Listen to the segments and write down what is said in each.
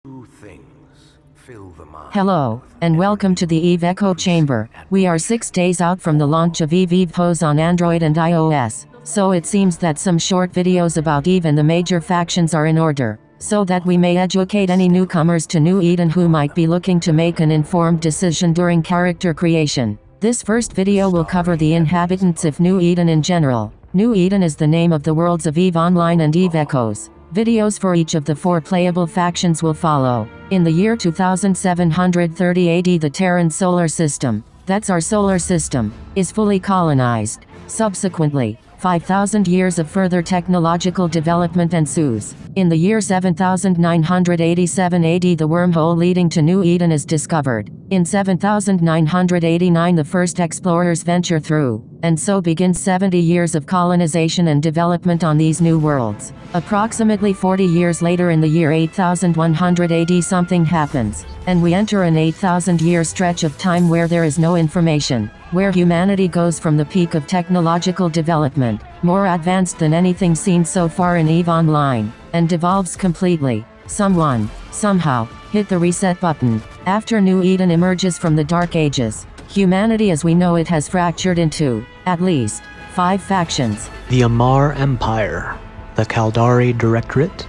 Two things fill the mind. Hello, and welcome to the EVEEchoChamber. We are 6 days out from the launch of EVEEcho's on Android and iOS, so it seems that some short videos about EVE and the major factions are in order, so that we may educate any newcomers to New Eden who might be looking to make an informed decision during character creation. This first video will cover the inhabitants of New Eden in general. New Eden is the name of the worlds of EVE Online and EVEEchos. Videos for each of the 4 playable factions will follow. In the year 2730 AD, the Terran solar system, that's our solar system, is fully colonized. Subsequently, 5,000 years of further technological development ensues. In the year 7987 AD, the wormhole leading to New Eden is discovered. In 7989, the first explorers venture through, and so begins 70 years of colonization and development on these new worlds. Approximately 40 years later, in the year 8100 AD, something happens, and we enter an 8,000-year stretch of time where there is no information, where humanity goes from the peak of technological development, more advanced than anything seen so far in EVE Online, and devolves completely. Someone, somehow, hit the reset button. After New Eden emerges from the Dark Ages, humanity as we know it has fractured into, at least, 5 factions. The Amar Empire, the Kaldari Directorate,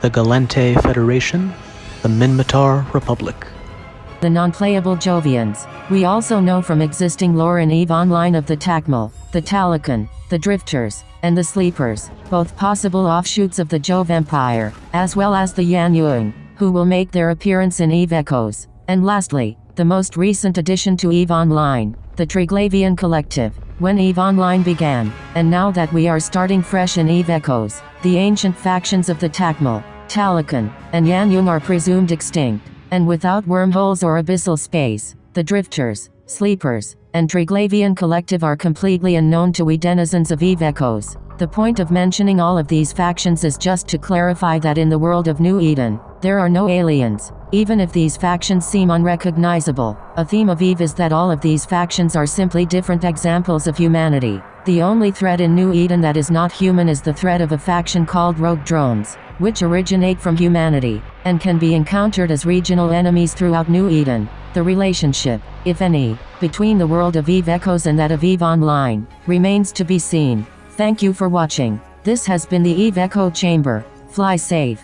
the Galente Federation, the Minmatar Republic. The non-playable Jovians. We also know from existing lore in EVE Online of the Takmal, the Talikan, the Drifters, and the Sleepers, both possible offshoots of the Jove Empire, as well as the Yanyuing, who will make their appearance in EVEEchos. And lastly, the most recent addition to EVE Online, the Triglavian Collective. When EVE Online began, and now that we are starting fresh in EVEEchos, the ancient factions of the Takmal, Talikan, and Yanyuing are presumed extinct, and without wormholes or abyssal space, the Drifters, Sleepers, and Triglavian Collective are completely unknown to we denizens of EVEEchos. The point of mentioning all of these factions is just to clarify that in the world of New Eden, there are no aliens, even if these factions seem unrecognizable. A theme of EVE is that all of these factions are simply different examples of humanity. The only threat in New Eden that is not human is the threat of a faction called Rogue Drones, which originate from humanity, and can be encountered as regional enemies throughout New Eden. The relationship, if any, between the world of EVEEchos and that of EVE Online, remains to be seen. Thank you for watching. This has been the EVEEchoChamber. Fly safe.